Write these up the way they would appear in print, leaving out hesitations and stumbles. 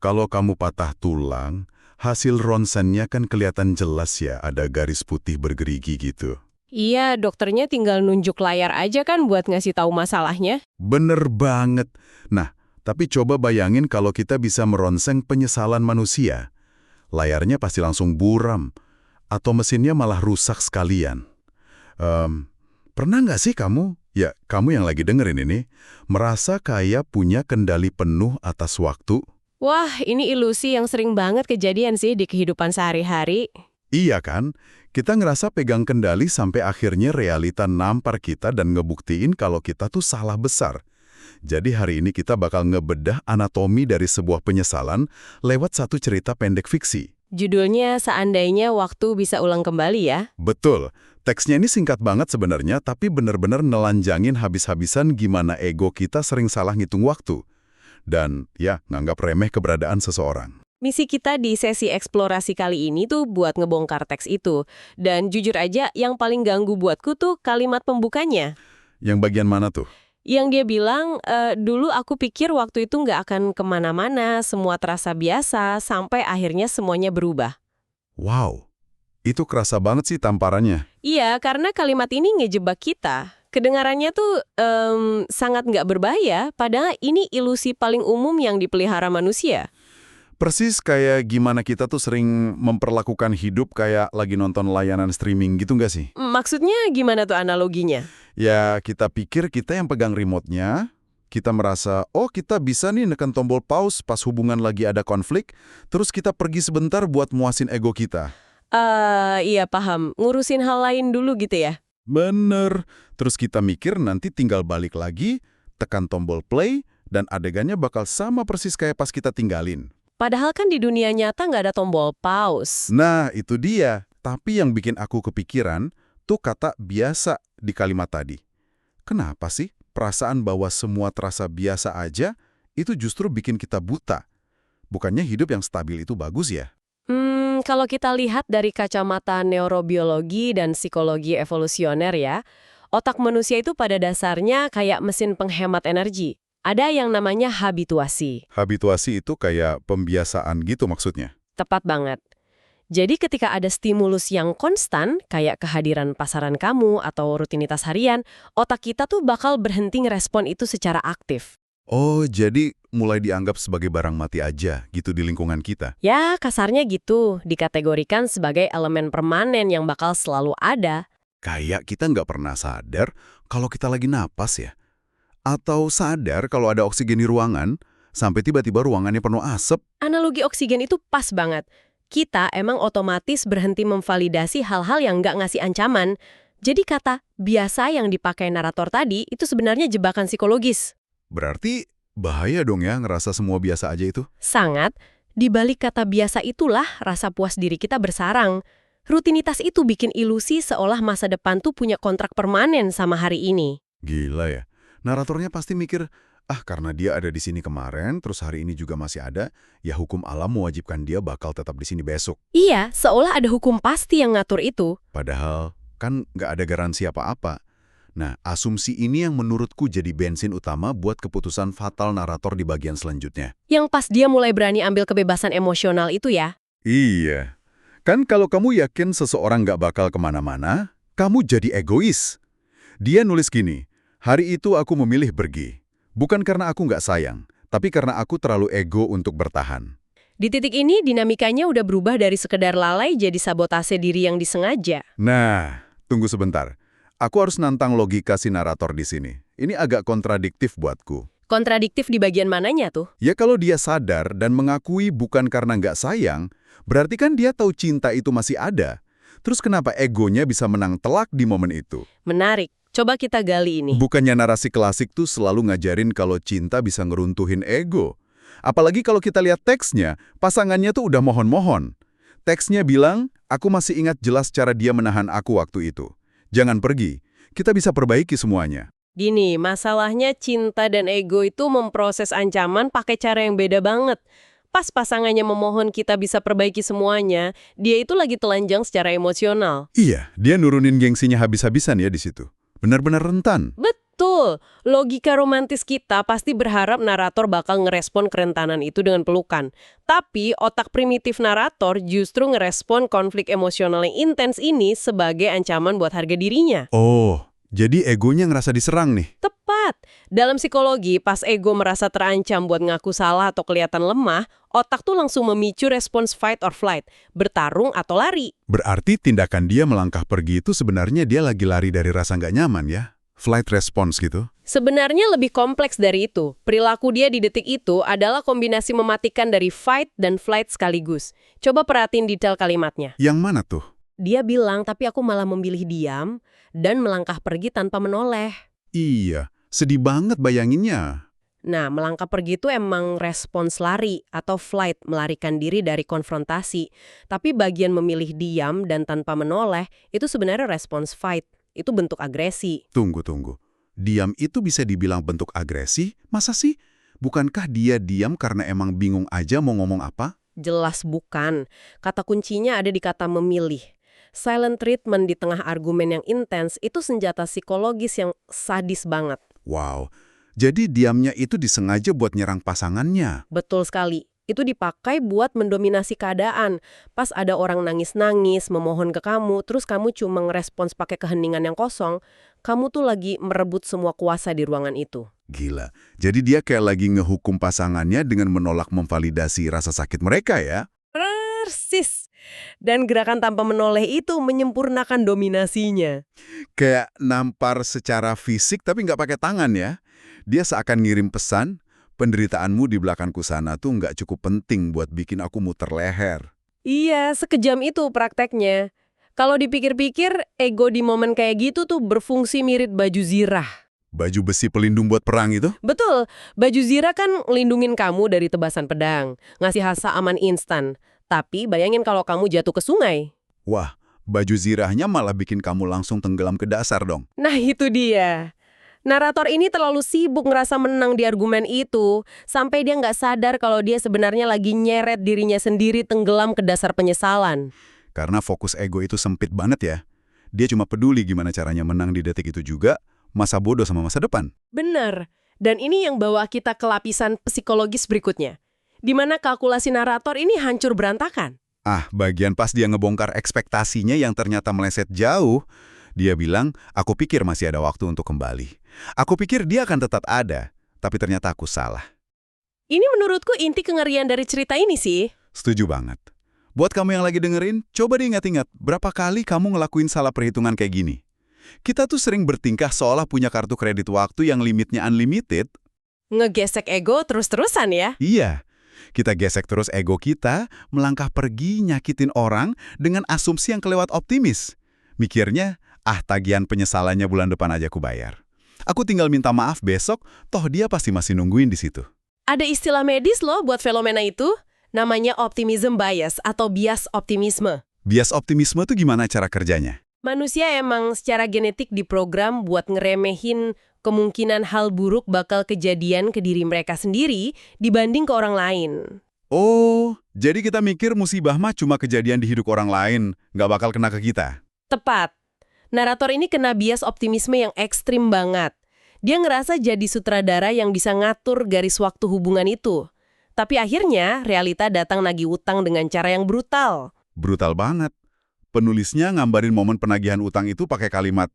Kalau kamu patah tulang, hasil ronsennya kan kelihatan jelas ya, ada garis putih bergerigi gitu. Iya, dokternya tinggal nunjuk layar aja kan buat ngasih tahu masalahnya. Bener banget. Nah, tapi coba bayangin kalau kita bisa meronseng penyesalan manusia. Layarnya pasti langsung buram, atau mesinnya malah rusak sekalian. Pernah nggak sih kamu, ya kamu yang lagi dengerin ini, merasa kayak punya kendali penuh atas waktu? Wah, ini ilusi yang sering banget kejadian sih di kehidupan sehari-hari. Iya kan? Kita ngerasa pegang kendali sampai akhirnya realita nampar kita dan ngebuktiin kalau kita tuh salah besar. Jadi hari ini kita bakal ngebedah anatomi dari sebuah penyesalan lewat satu cerita pendek fiksi. Judulnya Seandainya Waktu Bisa Ulang Kembali ya. Betul. Teksnya ini singkat banget sebenarnya, tapi bener-bener nelanjangin habis-habisan gimana ego kita sering salah ngitung waktu. Dan ya, nganggap remeh keberadaan seseorang. Misi kita di sesi eksplorasi kali ini tuh buat ngebongkar teks itu. Dan jujur aja, yang paling ganggu buatku tuh kalimat pembukanya. Yang bagian mana tuh? Yang dia bilang, dulu aku pikir waktu itu nggak akan kemana-mana, semua terasa biasa, sampai akhirnya semuanya berubah. Wow, itu kerasa banget sih tamparannya. Iya, karena kalimat ini ngejebak kita. Kedengarannya tuh sangat nggak berbahaya, padahal ini ilusi paling umum yang dipelihara manusia. Persis kayak gimana kita tuh sering memperlakukan hidup kayak lagi nonton layanan streaming gitu nggak sih? Maksudnya gimana tuh analoginya? Ya, kita pikir kita yang pegang remote-nya, kita merasa, oh kita bisa nih neken tombol pause pas hubungan lagi ada konflik, terus kita pergi sebentar buat muasin ego kita. Iya paham. Ngurusin hal lain dulu gitu ya? Bener. Terus kita mikir nanti tinggal balik lagi, tekan tombol play, dan adegannya bakal sama persis kayak pas kita tinggalin. Padahal kan di dunia nyata nggak ada tombol pause. Nah, itu dia. Tapi yang bikin aku kepikiran, tuh kata biasa di kalimat tadi. Kenapa sih perasaan bahwa semua terasa biasa aja, itu justru bikin kita buta? Bukannya hidup yang stabil itu bagus ya? Kalau kita lihat dari kacamata neurobiologi dan psikologi evolusioner ya, otak manusia itu pada dasarnya kayak mesin penghemat energi. Ada yang namanya habituasi. Habituasi itu kayak pembiasaan gitu maksudnya? Tepat banget. Jadi ketika ada stimulus yang konstan, kayak kehadiran pasaran kamu atau rutinitas harian, otak kita tuh bakal berhenti ngerespon itu secara aktif. Oh, jadi mulai dianggap sebagai barang mati aja gitu di lingkungan kita? Ya, kasarnya gitu, dikategorikan sebagai elemen permanen yang bakal selalu ada. Kayak kita nggak pernah sadar kalau kita lagi napas ya? Atau sadar kalau ada oksigen di ruangan, sampai tiba-tiba ruangannya penuh asap? Analogi oksigen itu pas banget. Kita emang otomatis berhenti memvalidasi hal-hal yang nggak ngasih ancaman. Jadi kata biasa yang dipakai narator tadi itu sebenarnya jebakan psikologis. Berarti bahaya dong ya ngerasa semua biasa aja itu? Sangat. Di balik kata biasa itulah rasa puas diri kita bersarang. Rutinitas itu bikin ilusi seolah masa depan tuh punya kontrak permanen sama hari ini. Gila ya. Naratornya pasti mikir, karena dia ada di sini kemarin, terus hari ini juga masih ada, ya hukum alam mewajibkan dia bakal tetap di sini besok. Iya, seolah ada hukum pasti yang ngatur itu. Padahal kan nggak ada garansi apa-apa. Nah, asumsi ini yang menurutku jadi bensin utama buat keputusan fatal narator di bagian selanjutnya. Yang pas dia mulai berani ambil kebebasan emosional itu ya. Iya. Kan kalau kamu yakin seseorang nggak bakal kemana-mana, kamu jadi egois. Dia nulis gini, hari itu aku memilih pergi. Bukan karena aku nggak sayang, tapi karena aku terlalu ego untuk bertahan. Di titik ini dinamikanya udah berubah dari sekedar lalai jadi sabotase diri yang disengaja. Nah, tunggu sebentar. Aku harus nantang logika si narator di sini. Ini agak kontradiktif buatku. Kontradiktif di bagian mananya tuh? Ya kalau dia sadar dan mengakui bukan karena nggak sayang, berarti kan dia tahu cinta itu masih ada. Terus kenapa egonya bisa menang telak di momen itu? Menarik. Coba kita gali ini. Bukannya narasi klasik tuh selalu ngajarin kalau cinta bisa ngeruntuhin ego. Apalagi kalau kita lihat teksnya, pasangannya tuh udah mohon-mohon. Teksnya bilang, aku masih ingat jelas cara dia menahan aku waktu itu. Jangan pergi, kita bisa perbaiki semuanya. Gini, masalahnya cinta dan ego itu memproses ancaman pakai cara yang beda banget. Pas pasangannya memohon kita bisa perbaiki semuanya, dia itu lagi telanjang secara emosional. Iya, dia nurunin gengsinya habis-habisan ya di situ. Benar-benar rentan. Betul, logika romantis kita pasti berharap narator bakal ngerespon kerentanan itu dengan pelukan. Tapi otak primitif narator justru ngerespon konflik emosional yang intens ini sebagai ancaman buat harga dirinya. Oh, jadi egonya ngerasa diserang nih. Tepat. Dalam psikologi, pas ego merasa terancam buat ngaku salah atau kelihatan lemah, otak tuh langsung memicu respons fight or flight, bertarung atau lari. Berarti tindakan dia melangkah pergi itu sebenarnya dia lagi lari dari rasa nggak nyaman ya? Flight response gitu? Sebenarnya lebih kompleks dari itu. Perilaku dia di detik itu adalah kombinasi mematikan dari fight dan flight sekaligus. Coba perhatiin detail kalimatnya. Yang mana tuh? Dia bilang, tapi aku malah memilih diam dan melangkah pergi tanpa menoleh. Iya, sedih banget bayanginnya. Nah, melangkah pergi itu emang respons lari atau flight, melarikan diri dari konfrontasi. Tapi bagian memilih diam dan tanpa menoleh itu sebenarnya respons fight. Itu bentuk agresi. Tunggu. Diam itu bisa dibilang bentuk agresi? Masa sih? Bukankah dia diam karena emang bingung aja mau ngomong apa? Jelas bukan. Kata kuncinya ada di kata memilih. Silent treatment di tengah argumen yang intens itu senjata psikologis yang sadis banget. Wow, jadi diamnya itu disengaja buat nyerang pasangannya. Betul sekali. Itu dipakai buat mendominasi keadaan. Pas ada orang nangis-nangis, memohon ke kamu, terus kamu cuma ngerespons pakai keheningan yang kosong, kamu tuh lagi merebut semua kuasa di ruangan itu. Gila, jadi dia kayak lagi ngehukum pasangannya dengan menolak memvalidasi rasa sakit mereka ya? Persis. Dan gerakan tanpa menoleh itu menyempurnakan dominasinya. Kayak nampar secara fisik tapi nggak pakai tangan ya. Dia seakan ngirim pesan, penderitaanmu di belakangku sana tuh nggak cukup penting buat bikin aku muter leher. Iya, sekejam itu prakteknya. Kalau dipikir-pikir, ego di momen kayak gitu tuh berfungsi mirip baju zirah. Baju besi pelindung buat perang itu? Betul, baju zirah kan ngelindungin kamu dari tebasan pedang, ngasih rasa aman instan. Tapi bayangin kalau kamu jatuh ke sungai. Wah, baju zirahnya malah bikin kamu langsung tenggelam ke dasar dong. Nah itu dia. Narator ini terlalu sibuk ngerasa menang di argumen itu, sampai dia nggak sadar kalau dia sebenarnya lagi nyeret dirinya sendiri tenggelam ke dasar penyesalan. Karena fokus ego itu sempit banget ya. Dia cuma peduli gimana caranya menang di detik itu juga, masa bodoh sama masa depan. Bener. Dan ini yang bawa kita ke lapisan psikologis berikutnya, di mana kalkulasi narator ini hancur berantakan. Ah, bagian pas dia ngebongkar ekspektasinya yang ternyata meleset jauh, dia bilang, aku pikir masih ada waktu untuk kembali. Aku pikir dia akan tetap ada, tapi ternyata aku salah. Ini menurutku inti kengerian dari cerita ini sih. Setuju banget. Buat kamu yang lagi dengerin, coba diingat-ingat berapa kali kamu ngelakuin salah perhitungan kayak gini. Kita tuh sering bertingkah seolah punya kartu kredit waktu yang limitnya unlimited. Ngegesek ego terus-terusan ya. Iya. Kita gesek terus ego kita, melangkah pergi nyakitin orang dengan asumsi yang kelewat optimis. Mikirnya, tagihan penyesalannya bulan depan aja aku bayar. Aku tinggal minta maaf besok, toh dia pasti masih nungguin di situ. Ada istilah medis loh buat fenomena itu, namanya optimism bias atau bias optimisme. Bias optimisme tuh gimana cara kerjanya? Manusia emang secara genetik diprogram buat ngeremehin kemungkinan hal buruk bakal kejadian ke diri mereka sendiri dibanding ke orang lain. Oh, jadi kita mikir musibah mah cuma kejadian di hidup orang lain, nggak bakal kena ke kita. Tepat. Narator ini kena bias optimisme yang ekstrim banget. Dia ngerasa jadi sutradara yang bisa ngatur garis waktu hubungan itu. Tapi akhirnya, realita datang nagih utang dengan cara yang brutal. Brutal banget. Penulisnya ngambarin momen penagihan utang itu pakai kalimat,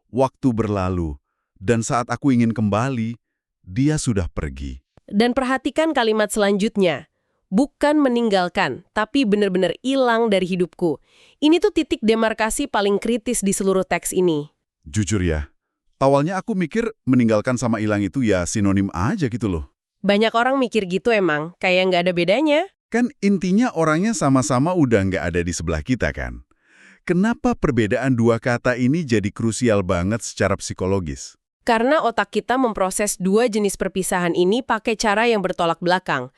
waktu berlalu, dan saat aku ingin kembali, dia sudah pergi. Dan perhatikan kalimat selanjutnya. Bukan meninggalkan, tapi benar-benar hilang dari hidupku. Ini tuh titik demarkasi paling kritis di seluruh teks ini. Jujur ya, awalnya aku mikir meninggalkan sama hilang itu ya sinonim aja gitu loh. Banyak orang mikir gitu emang, kayak nggak ada bedanya. Kan intinya orangnya sama-sama udah nggak ada di sebelah kita kan. Kenapa perbedaan dua kata ini jadi krusial banget secara psikologis? Karena otak kita memproses dua jenis perpisahan ini pakai cara yang bertolak belakang.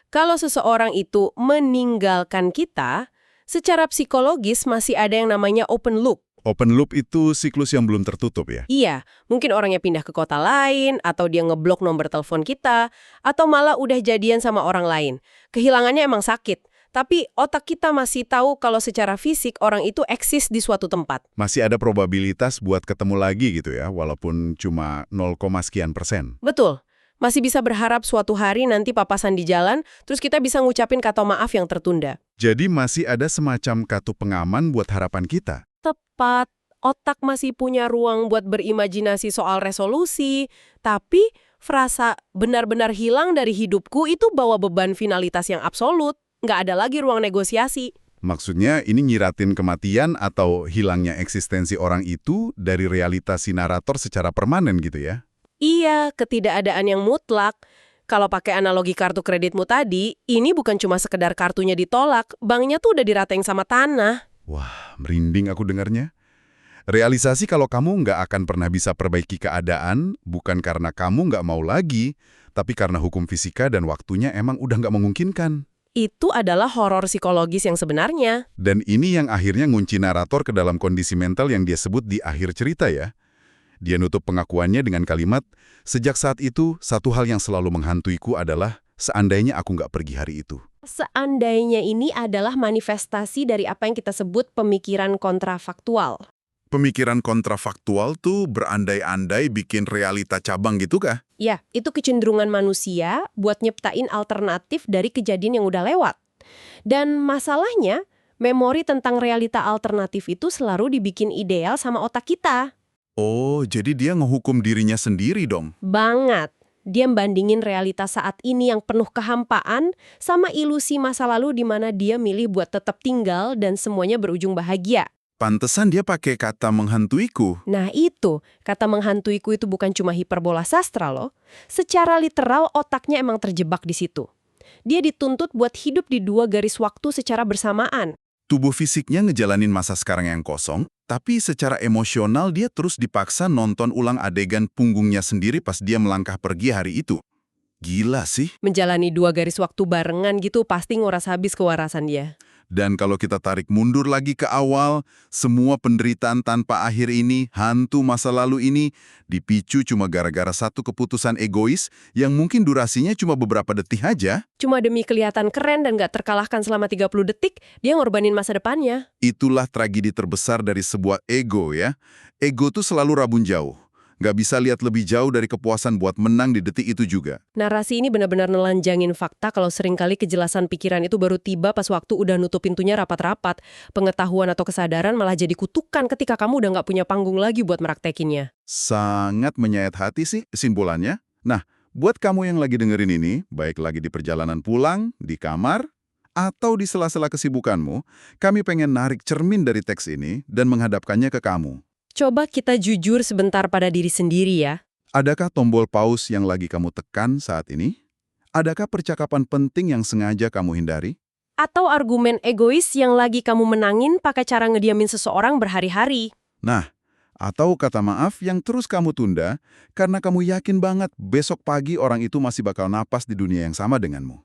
Kalau seseorang itu meninggalkan kita, secara psikologis masih ada yang namanya open loop. Open loop itu siklus yang belum tertutup ya? Iya, mungkin orangnya pindah ke kota lain, atau dia ngeblok nomor telepon kita, atau malah udah jadian sama orang lain. Kehilangannya emang sakit, Tapi otak kita masih tahu kalau secara fisik orang itu eksis di suatu tempat. Masih ada probabilitas buat ketemu lagi gitu ya, walaupun cuma 0, sekian persen. Betul. Masih bisa berharap suatu hari nanti papasan di jalan, terus kita bisa ngucapin kata maaf yang tertunda. Jadi masih ada semacam kartu pengaman buat harapan kita. Tepat. Otak masih punya ruang buat berimajinasi soal resolusi, tapi frasa benar-benar hilang dari hidupku itu bawa beban finalitas yang absolut. Nggak ada lagi ruang negosiasi. Maksudnya ini nyiratin kematian atau hilangnya eksistensi orang itu dari realitas si narator secara permanen gitu ya? Iya, ketidakadaan yang mutlak. Kalau pakai analogi kartu kreditmu tadi, ini bukan cuma sekedar kartunya ditolak, banknya tuh udah diratain sama tanah. Wah, merinding aku dengarnya. Realisasi kalau kamu nggak akan pernah bisa perbaiki keadaan, bukan karena kamu nggak mau lagi, tapi karena hukum fisika dan waktunya emang udah nggak memungkinkan. Itu adalah horor psikologis yang sebenarnya. Dan ini yang akhirnya ngunci narator ke dalam kondisi mental yang dia sebut di akhir cerita ya. Dia nutup pengakuannya dengan kalimat, sejak saat itu, satu hal yang selalu menghantuiku adalah, seandainya aku nggak pergi hari itu. Seandainya ini adalah manifestasi dari apa yang kita sebut pemikiran kontrafaktual. Pemikiran kontrafaktual tuh berandai-andai bikin realita cabang gitu kah? Ya, itu kecenderungan manusia buat nyiptain alternatif dari kejadian yang udah lewat. Dan masalahnya, memori tentang realita alternatif itu selalu dibikin ideal sama otak kita. Oh, jadi dia ngehukum dirinya sendiri dong? Banget. Dia membandingin realitas saat ini yang penuh kehampaan sama ilusi masa lalu di mana dia milih buat tetap tinggal dan semuanya berujung bahagia. Pantesan dia pakai kata menghantuiku. Nah itu, kata menghantuiku itu bukan cuma hiperbola sastra loh. Secara literal otaknya emang terjebak di situ. Dia dituntut buat hidup di dua garis waktu secara bersamaan. Tubuh fisiknya ngejalanin masa sekarang yang kosong, tapi secara emosional dia terus dipaksa nonton ulang adegan punggungnya sendiri pas dia melangkah pergi hari itu. Gila sih. Menjalani dua garis waktu barengan gitu pasti nguras habis kewarasan dia. Dan kalau kita tarik mundur lagi ke awal, semua penderitaan tanpa akhir ini, hantu masa lalu ini, dipicu cuma gara-gara satu keputusan egois yang mungkin durasinya cuma beberapa detik aja. Cuma demi kelihatan keren dan gak terkalahkan selama 30 detik, dia ngorbanin masa depannya. Itulah tragedi terbesar dari sebuah ego ya. Ego tuh selalu rabun jauh. Nggak bisa lihat lebih jauh dari kepuasan buat menang di detik itu juga. Narasi ini benar-benar nelanjangin fakta kalau seringkali kejelasan pikiran itu baru tiba pas waktu udah nutup pintunya rapat-rapat. Pengetahuan atau kesadaran malah jadi kutukan ketika kamu udah nggak punya panggung lagi buat meraktekinnya. Sangat menyayat hati sih simbolannya. Nah, buat kamu yang lagi dengerin ini, baik lagi di perjalanan pulang, di kamar, atau di sela-sela kesibukanmu, kami pengen narik cermin dari teks ini dan menghadapkannya ke kamu. Coba kita jujur sebentar pada diri sendiri ya. Adakah tombol pause yang lagi kamu tekan saat ini? Adakah percakapan penting yang sengaja kamu hindari? Atau argumen egois yang lagi kamu menangin pakai cara ngediamin seseorang berhari-hari? Nah, atau kata maaf yang terus kamu tunda karena kamu yakin banget besok pagi orang itu masih bakal napas di dunia yang sama denganmu.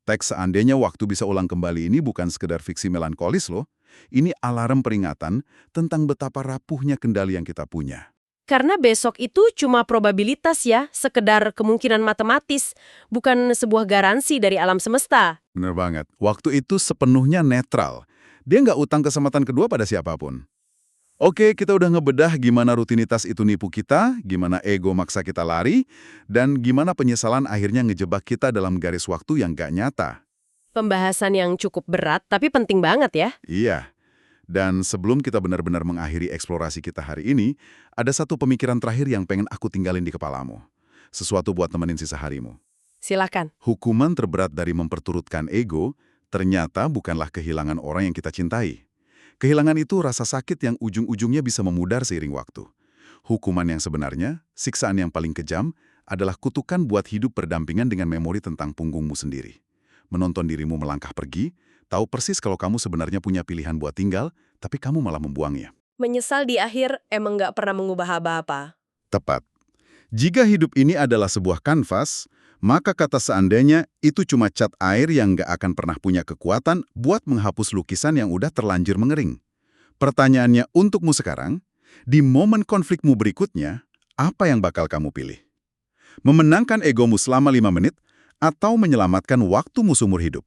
Teks seandainya waktu bisa ulang kembali ini bukan sekedar fiksi melankolis loh. Ini alarm peringatan tentang betapa rapuhnya kendali yang kita punya. Karena besok itu cuma probabilitas ya, sekedar kemungkinan matematis, bukan sebuah garansi dari alam semesta. Bener banget. Waktu itu sepenuhnya netral. Dia nggak utang kesempatan kedua pada siapapun. Oke, kita udah ngebedah gimana rutinitas itu nipu kita, gimana ego maksa kita lari, dan gimana penyesalan akhirnya ngejebak kita dalam garis waktu yang nggak nyata. Pembahasan yang cukup berat, tapi penting banget ya. Iya. Dan sebelum kita benar-benar mengakhiri eksplorasi kita hari ini, ada satu pemikiran terakhir yang pengen aku tinggalin di kepalamu. Sesuatu buat temenin sisa harimu. Silakan. Hukuman terberat dari memperturutkan ego ternyata bukanlah kehilangan orang yang kita cintai. Kehilangan itu rasa sakit yang ujung-ujungnya bisa memudar seiring waktu. Hukuman yang sebenarnya, siksaan yang paling kejam, adalah kutukan buat hidup berdampingan dengan memori tentang punggungmu sendiri. Menonton dirimu melangkah pergi, tahu persis kalau kamu sebenarnya punya pilihan buat tinggal, tapi kamu malah membuangnya. Menyesal di akhir emang nggak pernah mengubah apa-apa. Tepat. Jika hidup ini adalah sebuah kanvas, maka kata seandainya itu cuma cat air yang nggak akan pernah punya kekuatan buat menghapus lukisan yang udah terlanjur mengering. Pertanyaannya untukmu sekarang, di momen konflikmu berikutnya, apa yang bakal kamu pilih? Memenangkan egomu selama 5 menit, atau menyelamatkan waktumu seumur hidup?